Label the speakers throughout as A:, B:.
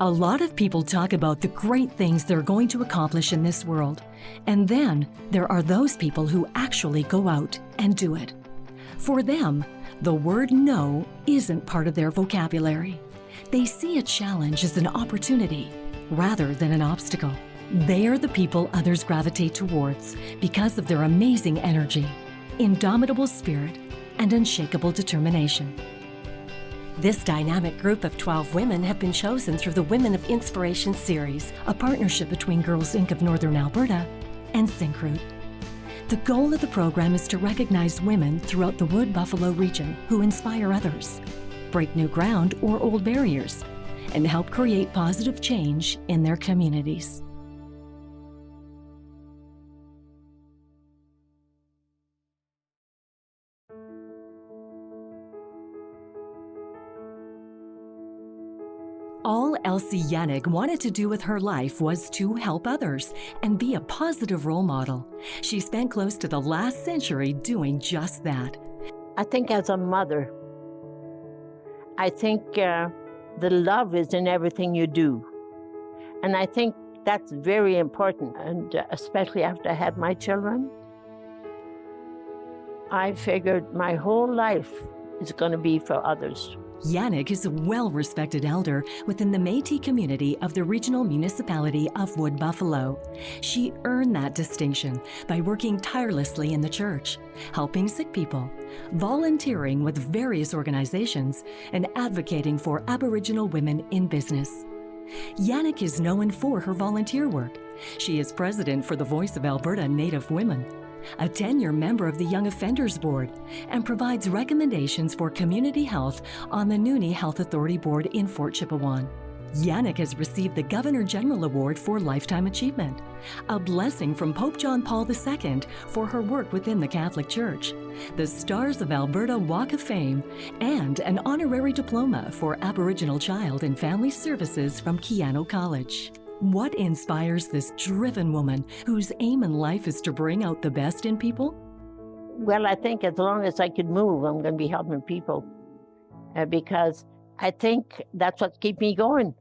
A: A lot of people talk about the great things they're going to accomplish in this world, and then there are those people who actually go out and do it. For them, the word no isn't part of their vocabulary. They see a challenge as an opportunity rather than an obstacle. They are the people others gravitate towards because of their amazing energy, indomitable spirit, and unshakable determination. This dynamic group of 12 women have been chosen through the Women of Inspiration series, a partnership between Girls Inc. of Northern Alberta and Syncrude. The goal of the program is to recognize women throughout the Wood Buffalo region who inspire others, break new ground or old barriers, and help create positive change in their communities. All Elsie Yannick wanted to do with her life was to help others and be a positive role model. She spent close to the last century doing just that.
B: I think as a mother, I think the love is in everything you do. And I think that's very important, and especially after I had my children. I figured my whole life is going to be for others.
A: Yannick is a well-respected elder within the Métis community of the regional municipality of Wood Buffalo. She earned that distinction by working tirelessly in the church, helping sick people, volunteering with various organizations, and advocating for Aboriginal women in business. Yannick is known for her volunteer work. She is president for the Voice of Alberta Native Women, a 10-year member of the Young Offenders Board, and provides recommendations for community health on the Noonie Health Authority Board in Fort Chipewyan. Yannick has received the Governor General Award for Lifetime Achievement, a blessing from Pope John Paul II for her work within the Catholic Church, the Stars of Alberta Walk of Fame, and an honorary diploma for Aboriginal Child and Family Services from Keano College. What inspires this driven woman whose aim in life is to bring out the best in people?
B: Well, I think as long as I can move, I'm going to be helping people because I think that's what keeps me going.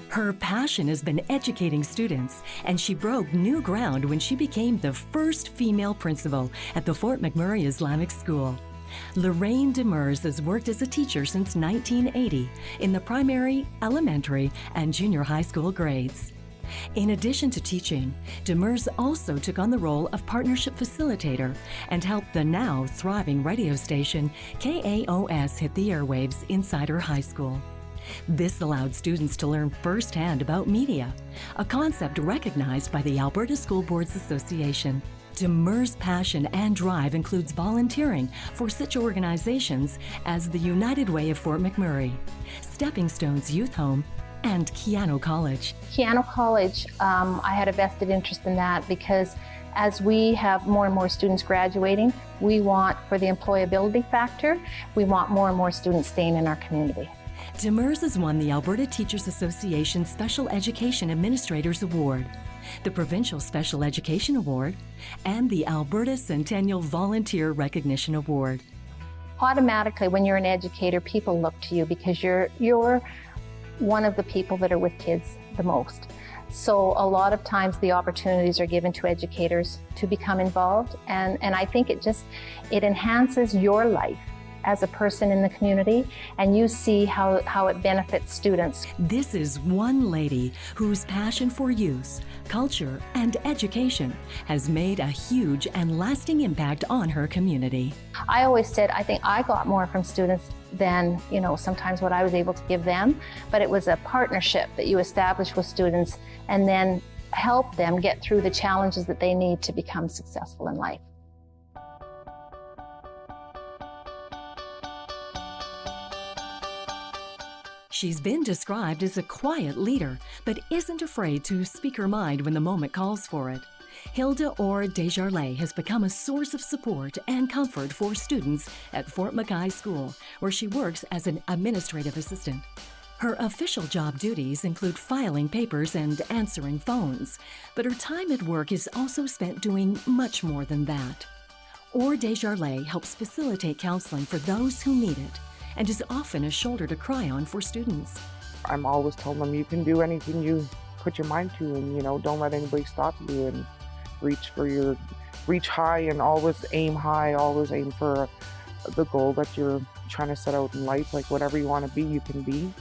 A: Her passion has been educating students, and she broke new ground when she became the first female principal at the Fort McMurray Islamic School. Lorraine Demers has worked as a teacher since 1980 in the primary, elementary, and junior high school grades. In addition to teaching, Demers also took on the role of partnership facilitator and helped the now thriving radio station KAOS hit the airwaves inside her high school. This allowed students to learn firsthand about media, a concept recognized by the Alberta School Boards Association. Demers' passion and drive includes volunteering for such organizations as the United Way of Fort McMurray, Stepping Stones Youth Home, and Keano College.
C: Keano College, I had a vested interest in that because as we have more and more students graduating, we want, for the employability factor, we want more and more students staying in our community.
A: Demers has won the Alberta Teachers Association Special Education Administrators Award, the Provincial Special Education Award, and the Alberta Centennial Volunteer Recognition Award.
C: Automatically, when you're an educator, people look to you because you're one of the people that are with kids the most. So a lot of times the opportunities are given to educators to become involved, and I think it enhances your life as a person in the community, and you see how it benefits students.
A: This is one lady whose passion for youth, culture, and education has made a huge and lasting impact on her community.
C: I always said I think I got more from students than, sometimes what I was able to give them, but it was a partnership that you establish with students and then help them get through the challenges that they need to become successful in life.
A: She's been described as a quiet leader, but isn't afraid to speak her mind when the moment calls for it. Hilda Orr Desjardins has become a source of support and comfort for students at Fort McKay School, where she works as an administrative assistant. Her official job duties include filing papers and answering phones, but her time at work is also spent doing much more than that. Or Desjardins helps facilitate counseling for those who need it and is often a shoulder to cry on for students.
D: I'm always telling them you can do anything you put your mind to, and don't let anybody stop you, and reach high and always aim high, always aim for the goal that you're trying to set out in life. Like whatever you want to be, you can be.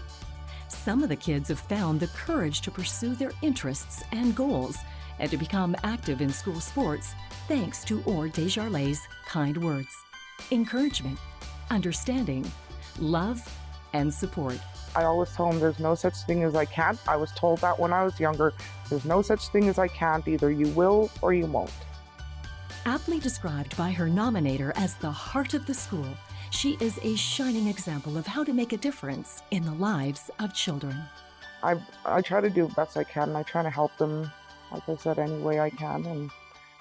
A: Some of the kids have found the courage to pursue their interests and goals and to become active in school sports thanks to Or Desjardins' kind words, encouragement, understanding, love, and support.
D: I always tell them there's no such thing as I can't. I was told that when I was younger. There's no such thing as I can't. Either you will or you won't.
A: Aptly described by her nominator as the heart of the school, she is a shining example of how to make a difference in the lives of children.
D: I try to do the best I can, and I try to help them, like I said, any way I can, and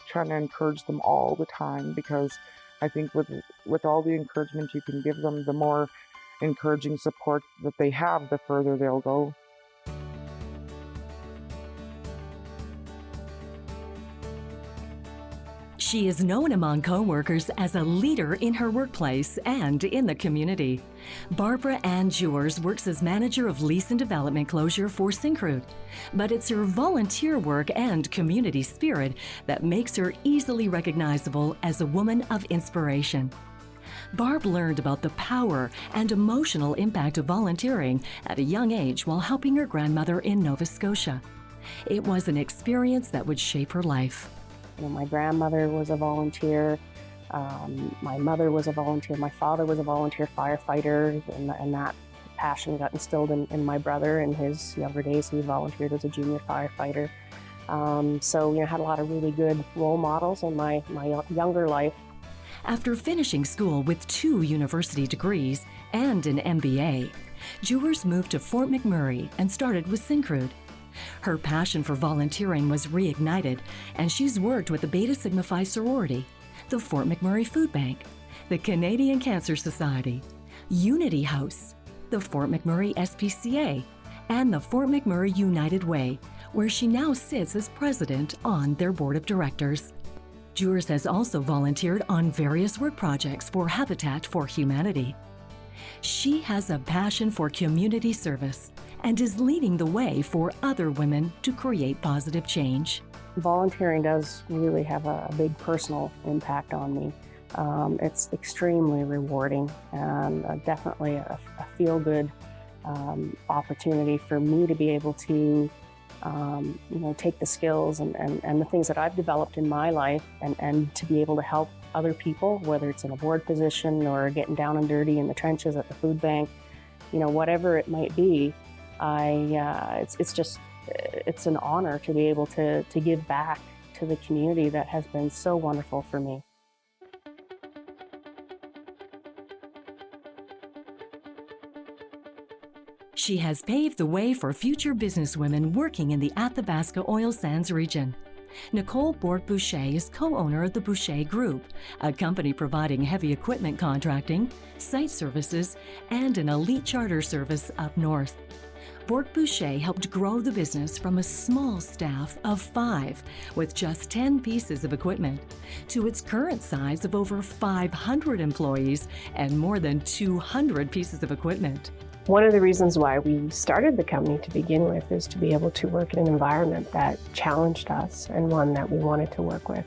D: trying to encourage them all the time, because I think with all the encouragement you can give them, the more encouraging support that they have, the further they'll go.
A: She is known among co-workers as a leader in her workplace and in the community. Barbara Ann Jewers works as manager of lease and development closure for Syncrude, but it's her volunteer work and community spirit that makes her easily recognizable as a woman of inspiration. Barb learned about the power and emotional impact of volunteering at a young age while helping her grandmother in Nova Scotia. It was an experience that would shape her life.
E: My grandmother was a volunteer, my mother was a volunteer, my father was a volunteer firefighter, and that passion got instilled in my brother. In his younger days, he volunteered as a junior firefighter. So, I had a lot of really good role models in my younger life.
A: After finishing school with 2 university degrees and an MBA, Jewers moved to Fort McMurray and started with Syncrude. Her passion for volunteering was reignited, and she's worked with the Beta Sigma Phi sorority, the Fort McMurray Food Bank, the Canadian Cancer Society, Unity House, the Fort McMurray SPCA, and the Fort McMurray United Way, where she now sits as president on their board of directors. Jewers has also volunteered on various work projects for Habitat for Humanity. She has a passion for community service and is leading the way for other women to create positive change.
E: Volunteering does really have a big personal impact on me. It's extremely rewarding and definitely a feel-good opportunity for me to be able to take the skills and the things that I've developed in my life and to be able to help other people, whether it's in a board position or getting down and dirty in the trenches at the food bank, whatever it might be. It's an honor to be able to give back to the community that has been so wonderful for me.
A: She has paved the way for future businesswomen working in the Athabasca oil sands region. Nicole Bourque-Boucher is co-owner of the Boucher Group, a company providing heavy equipment contracting, site services, and an elite charter service up north. Bourque-Boucher helped grow the business from a small staff of 5 with just 10 pieces of equipment to its current size of over 500 employees and more than 200 pieces of equipment.
F: One of the reasons why we started the company to begin with is to be able to work in an environment that challenged us and one that we wanted to work with.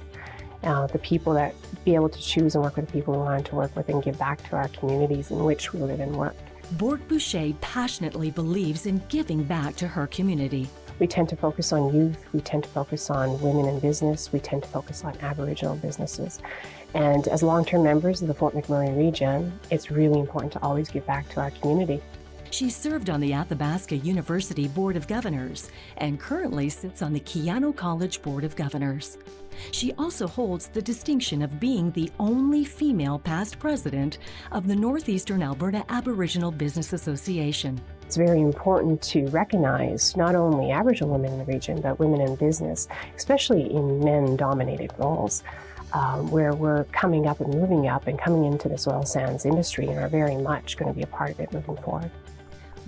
F: The people that be able to choose and work with the people we wanted to work with and give back to our communities in which we live and work.
A: Bourque-Boucher passionately believes in giving back to her community.
F: We tend to focus on youth, we tend to focus on women in business, we tend to focus on Aboriginal businesses. And as long-term members of the Fort McMurray region, it's really important to always give back to our community.
A: She served on the Athabasca University Board of Governors and currently sits on the Keano College Board of Governors. She also holds the distinction of being the only female past president of the Northeastern Alberta Aboriginal Business Association.
F: It's very important to recognize not only Aboriginal women in the region, but women in business, especially in men-dominated roles, where we're coming up and moving up and coming into this oil sands industry and are very much going to be a part of it moving forward.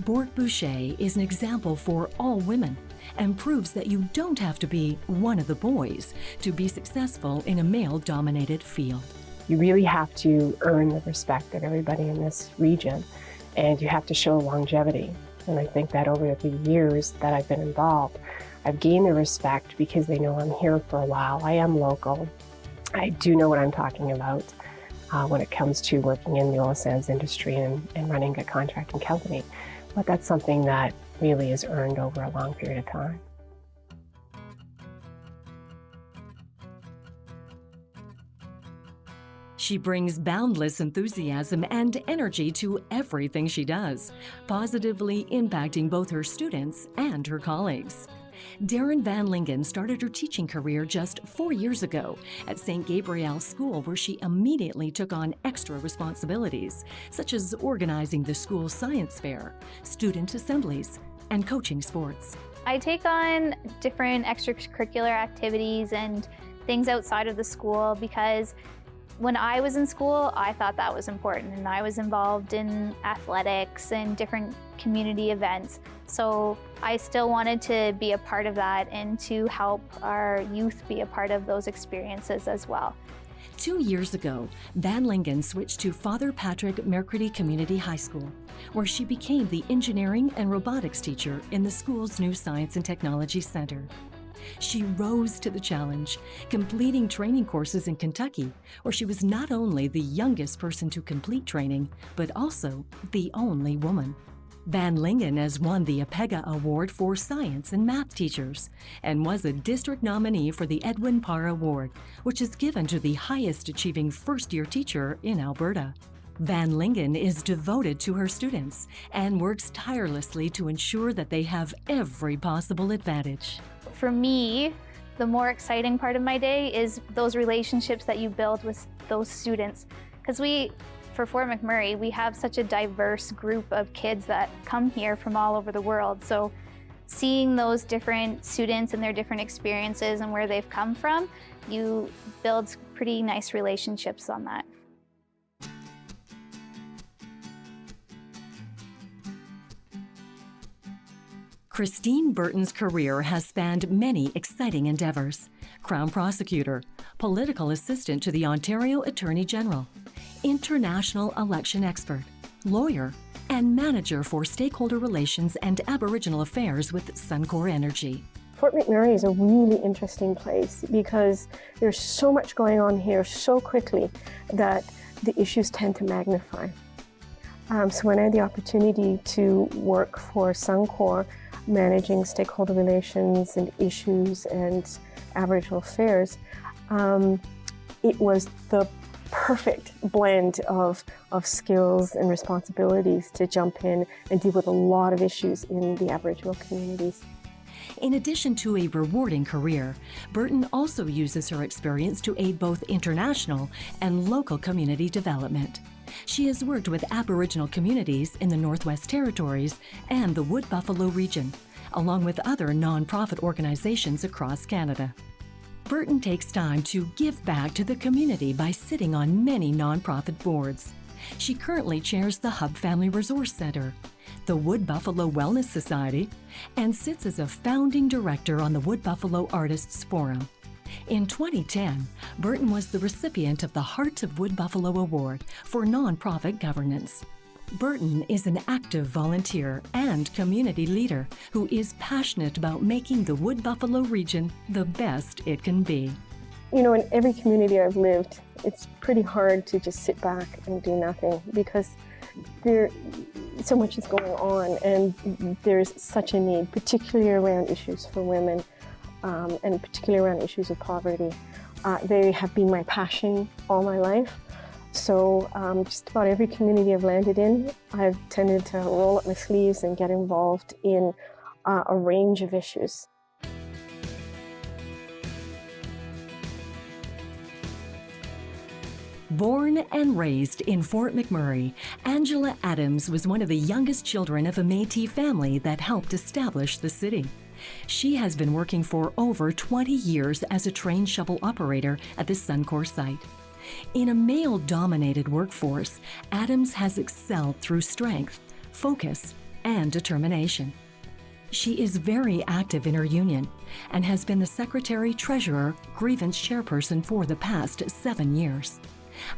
A: Bourque-Boucher is an example for all women and proves that you don't have to be one of the boys to be successful in a male-dominated field.
F: You really have to earn the respect of everybody in this region, and you have to show longevity. And I think that over the years that I've been involved, I've gained the respect because they know I'm here for a while. I am local. I do know what I'm talking about when it comes to working in the oil sands industry and running a contracting company. But that's something that really is earned over a long period of time.
A: She brings boundless enthusiasm and energy to everything she does, positively impacting both her students and her colleagues. Darren Van Lingen started her teaching career just 4 years ago at St. Gabriel School, where she immediately took on extra responsibilities, such as organizing the school science fair, student assemblies, and coaching sports.
G: I take on different extracurricular activities and things outside of the school because when I was in school, I thought that was important, and I was involved in athletics and different community events. So I still wanted to be a part of that and to help our youth be a part of those experiences as well.
A: 2 years ago, Van Lingen switched to Father Patrick Mercredi Community High School, where she became the engineering and robotics teacher in the school's new Science and Technology Center. She rose to the challenge, completing training courses in Kentucky, where she was not only the youngest person to complete training, but also the only woman. Van Lingen has won the APEGA Award for Science and Math Teachers and was a district nominee for the Edwin Parr Award, which is given to the highest achieving first-year teacher in Alberta. Van Lingen is devoted to her students and works tirelessly to ensure that they have every possible advantage.
G: For me, the more exciting part of my day is those relationships that you build with those students. Because for Fort McMurray, we have such a diverse group of kids that come here from all over the world. So seeing those different students and their different experiences and where they've come from, you build pretty nice relationships on that.
A: Christine Burton's career has spanned many exciting endeavors: Crown Prosecutor, Political Assistant to the Ontario Attorney General, International Election Expert, Lawyer, and Manager for Stakeholder Relations and Aboriginal Affairs with Suncor Energy.
E: Fort McMurray is a really interesting place because there's so much going on here so quickly that the issues tend to magnify. So when I had the opportunity to work for Suncor, managing stakeholder relations and issues and Aboriginal affairs, it was the perfect blend of skills and responsibilities to jump in and deal with a lot of issues in the Aboriginal communities.
A: In addition to a rewarding career, Burton also uses her experience to aid both international and local community development. She has worked with Aboriginal communities in the Northwest Territories and the Wood Buffalo region, along with other nonprofit organizations across Canada. Burton takes time to give back to the community by sitting on many nonprofit boards. She currently chairs the Hub Family Resource Center, the Wood Buffalo Wellness Society, and sits as a founding director on the Wood Buffalo Artists Forum. In 2010, Burton was the recipient of the Heart of Wood Buffalo Award for nonprofit governance. Burton is an active volunteer and community leader who is passionate about making the Wood Buffalo region the best it can be.
E: You know, in every community I've lived, it's pretty hard to just sit back and do nothing because so much is going on and there's such a need, particularly around issues for women and particularly around issues of poverty. They have been my passion all my life. So just about every community I've landed in, I've tended to roll up my sleeves and get involved in a range of issues.
A: Born and raised in Fort McMurray, Angela Adams was one of the youngest children of a Métis family that helped establish the city. She has been working for over 20 years as a train shovel operator at the Suncor site. In a male-dominated workforce, Adams has excelled through strength, focus, and determination. She is very active in her union and has been the secretary-treasurer grievance chairperson for the past 7 years.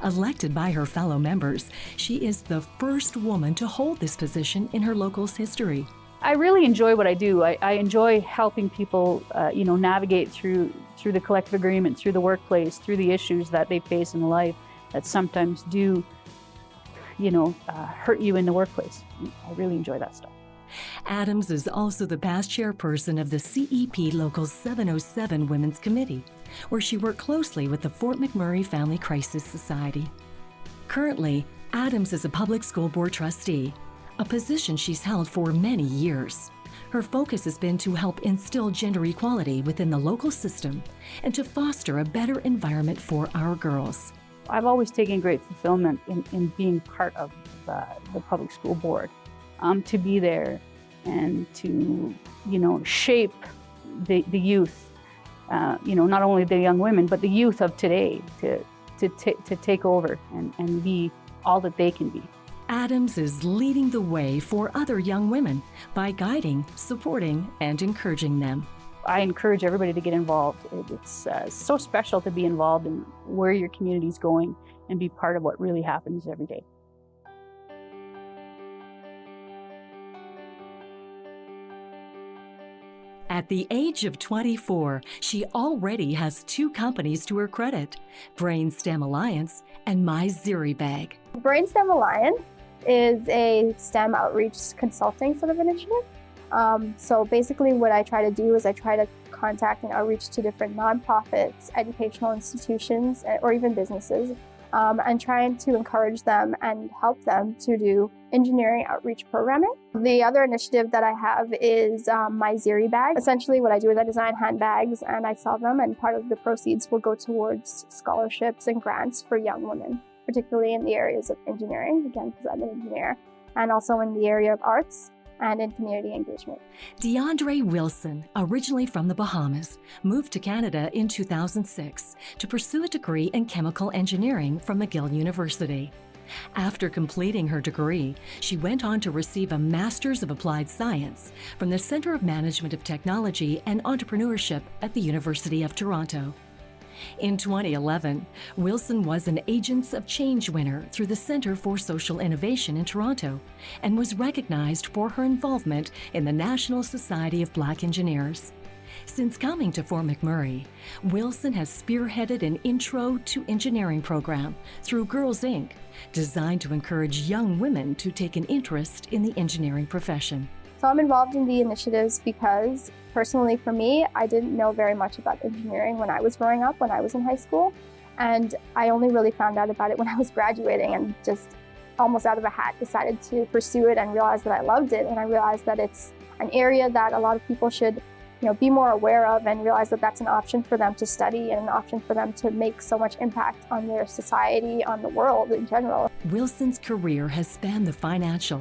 A: Elected by her fellow members, she is the first woman to hold this position in her local's history.
H: I really enjoy what I do. I enjoy helping people, navigate through the collective agreement, through the workplace, through the issues that they face in life that sometimes do, hurt you in the workplace. I really enjoy that stuff.
A: Adams is also the past chairperson of the CEP Local 707 Women's Committee, where she worked closely with the Fort McMurray Family Crisis Society. Currently, Adams is a public school board trustee, a position she's held for many years. Her focus has been to help instill gender equality within the local system and to foster a better environment for our girls.
H: I've always taken great fulfillment in being part of the public school board. To be there and to, shape the youth, not only the young women, but the youth of today to take over and be all that they can be.
A: Adams is leading the way for other young women by guiding, supporting, and encouraging them.
H: I encourage everybody to get involved. It's so special to be involved in where your community's going and be part of what really happens every day.
A: At the age of 24, she already has 2 companies to her credit, Brainstem Alliance and My Ziri Bag.
I: Brainstem Alliance is a STEM outreach consulting sort of initiative. So basically what I try to do is I try to contact and outreach to different nonprofits, educational institutions, or even businesses, and trying to encourage them and help them to do engineering outreach programming. The other initiative that I have is My Ziri Bag. Essentially what I do is I design handbags and I sell them, and part of the proceeds will go towards scholarships and grants for young women, particularly in the areas of engineering, again, because I'm an engineer, and also in the area of arts and in community engagement.
A: DeAndre Wilson, originally from the Bahamas, moved to Canada in 2006 to pursue a degree in chemical engineering from McGill University. After completing her degree, she went on to receive a Master's of Applied Science from the Centre of Management of Technology and Entrepreneurship at the University of Toronto. In 2011, Wilson was an Agents of Change winner through the Centre for Social Innovation in Toronto and was recognized for her involvement in the National Society of Black Engineers. Since coming to Fort McMurray, Wilson has spearheaded an Intro to Engineering program through Girls Inc., designed to encourage young women to take an interest in the engineering profession.
I: So I'm involved in the initiatives because personally for me, I didn't know very much about engineering when I was growing up, when I was in high school. And I only really found out about it when I was graduating and just almost out of a hat decided to pursue it and realized that I loved it. And I realized that it's an area that a lot of people should be more aware of and realize that that's an option for them to study and an option for them to make so much impact on their society, on the world in general.
A: Wilson's career has spanned the financial,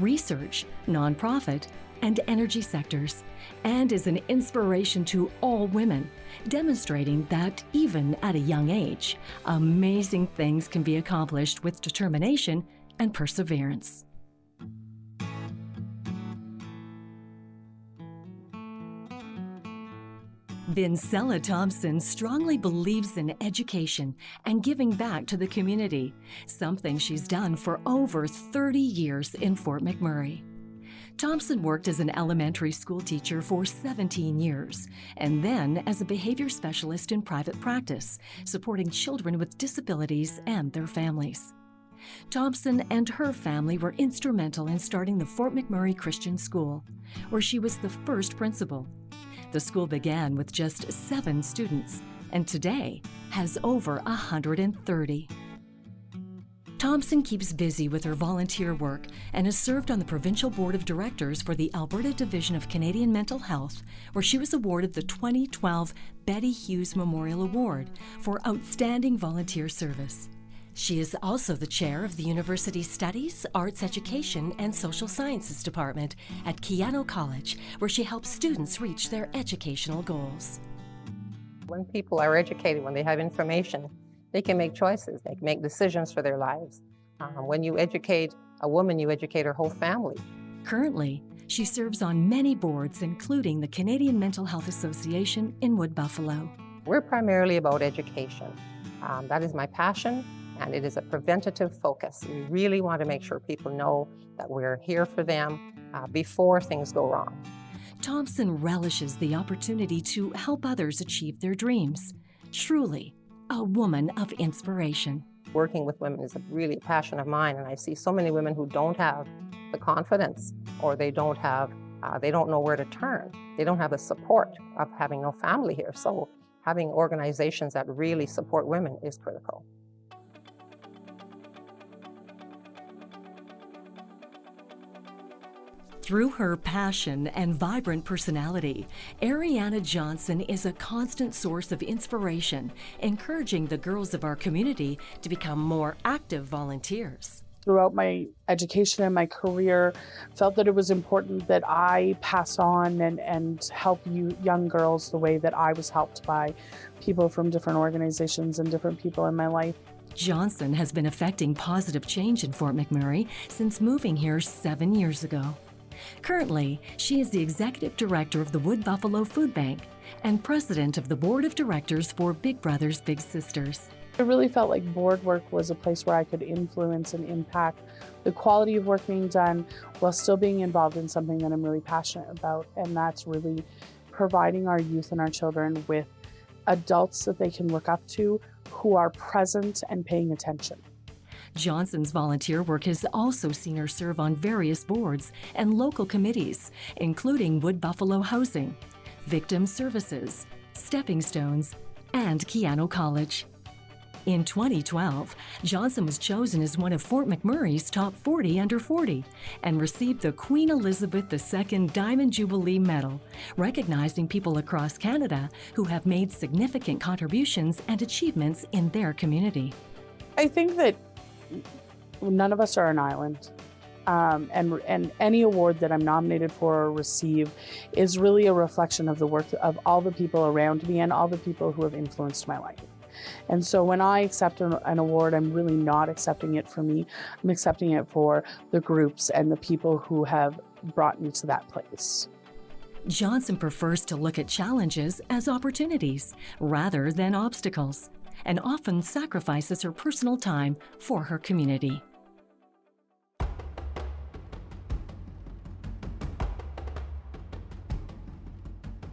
A: research, nonprofit, and energy sectors, and is an inspiration to all women, demonstrating that even at a young age, amazing things can be accomplished with determination and perseverance. Vincella Thompson strongly believes in education and giving back to the community, something she's done for over 30 years in Fort McMurray. Thompson worked as an elementary school teacher for 17 years, and then as a behavior specialist in private practice, supporting children with disabilities and their families. Thompson and her family were instrumental in starting the Fort McMurray Christian School, where she was the first principal. The school began with just 7 students, and today has over 130. Thompson keeps busy with her volunteer work and has served on the Provincial Board of Directors for the Alberta Division of Canadian Mental Health, where she was awarded the 2012 Betty Hughes Memorial Award for outstanding volunteer service. She is also the chair of the University Studies, Arts Education, and Social Sciences Department at Keano College, where she helps students reach their educational goals.
J: When people are educated, when they have information, they can make choices, they can make decisions for their lives. When you educate a woman, you educate her whole family.
A: Currently, she serves on many boards, including the Canadian Mental Health Association in Wood Buffalo.
J: We're primarily about education. That is my passion, and it is a preventative focus. We really want to make sure people know that we're here for them before things go wrong.
A: Thompson relishes the opportunity to help others achieve their dreams. Truly, a woman of inspiration.
J: Working with women is a really passion of mine, and I see so many women who don't have the confidence, or they don't know where to turn. They don't have the support of having no family here. So having organizations that really support women is critical.
A: Through her passion and vibrant personality, Ariana Johnson is a constant source of inspiration, encouraging the girls of our community to become more active volunteers.
D: Throughout my education and my career, felt that it was important that I pass on and help you young girls the way that I was helped by people from different organizations and different people in my life.
A: Johnson has been effecting positive change in Fort McMurray since moving here 7 years ago. Currently, she is the Executive Director of the Wood Buffalo Food Bank and President of the Board of Directors for Big Brothers Big Sisters.
D: I really felt like board work was a place where I could influence and impact the quality of work being done while still being involved in something that I'm really passionate about, and that's really providing our youth and our children with adults that they can look up to who are present and paying attention.
A: Johnson's volunteer work has also seen her serve on various boards and local committees, including Wood Buffalo Housing, Victim Services, Stepping Stones, and Keano College. In 2012, Johnson was chosen as one of Fort McMurray's top 40 under 40 and received the Queen Elizabeth II Diamond Jubilee Medal, recognizing people across Canada who have made significant contributions and achievements in their community.
D: I think that none of us are an island, and any award that I'm nominated for or receive is really a reflection of the work of all the people around me and all the people who have influenced my life. And so when I accept an award, I'm really not accepting it for me. I'm accepting it for the groups and the people who have brought me to that place.
A: Johnson prefers to look at challenges as opportunities rather than obstacles, and often sacrifices her personal time for her community.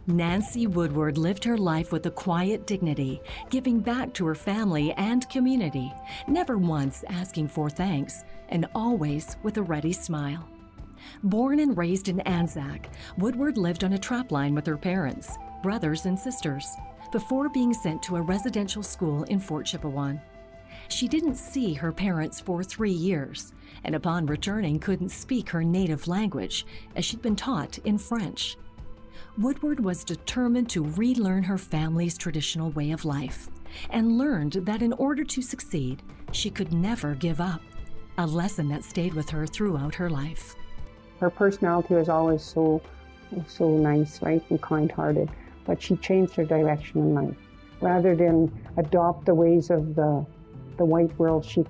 A: Nancy Woodward lived her life with a quiet dignity, giving back to her family and community, never once asking for thanks, and always with a ready smile. Born and raised in Anzac, Woodward lived on a trapline with her parents, brothers and sisters, before being sent to a residential school in Fort Chipewyan. She didn't see her parents for 3 years, and upon returning couldn't speak her native language, as she'd been taught in French. Woodward was determined to relearn her family's traditional way of life, and learned that in order to succeed, she could never give up, a lesson that stayed with her throughout her life.
E: Her personality was always so nice, right, and kind-hearted, but she changed her direction in life. Rather than adopt the ways of the white world, she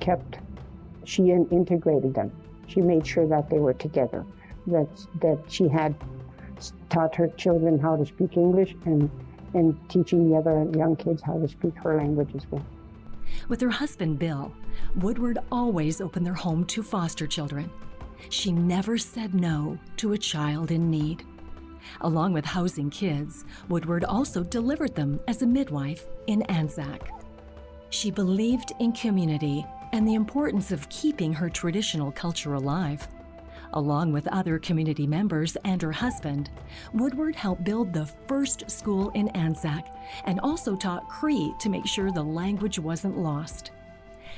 E: integrated them. She made sure that they were together, that she had taught her children how to speak English and teaching the other young kids how to speak her language as well.
A: With her husband, Bill, Woodward always opened their home to foster children. She never said no to a child in need. Along with housing kids, Woodward also delivered them as a midwife in Anzac. She believed in community and the importance of keeping her traditional culture alive. Along with other community members and her husband, Woodward helped build the first school in Anzac and also taught Cree to make sure the language wasn't lost.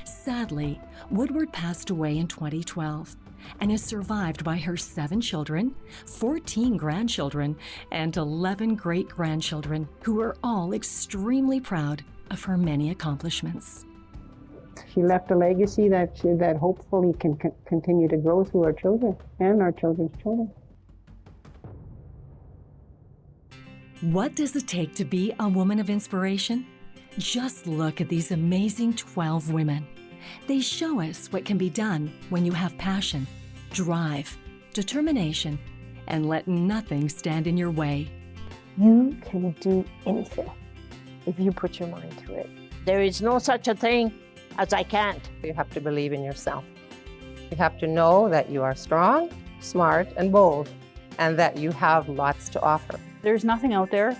A: Sadly, Woodward passed away in 2012 and is survived by her 7 children, 14 grandchildren, and 11 great-grandchildren who are all extremely proud of her many accomplishments.
E: She left a legacy that hopefully can continue to grow through our children and our children's children.
A: What does it take to be a woman of inspiration? Just look at these amazing 12 women. They show us what can be done when you have passion, drive, determination, and let nothing stand in your way.
B: You can do anything if you put your mind to it. There is no such a thing as I can't.
J: You have to believe in yourself. You have to know that you are strong, smart, and bold, and that you have lots to offer.
H: There's nothing out there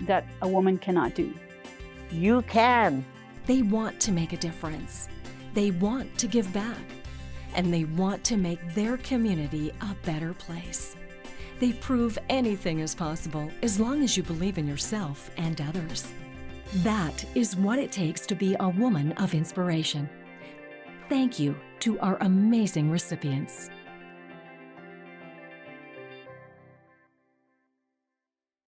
H: that a woman cannot do.
B: You can.
A: They want to make a difference. They want to give back. And they want to make their community a better place. They prove anything is possible as long as you believe in yourself and others. That is what it takes to be a woman of inspiration. Thank you to our amazing recipients.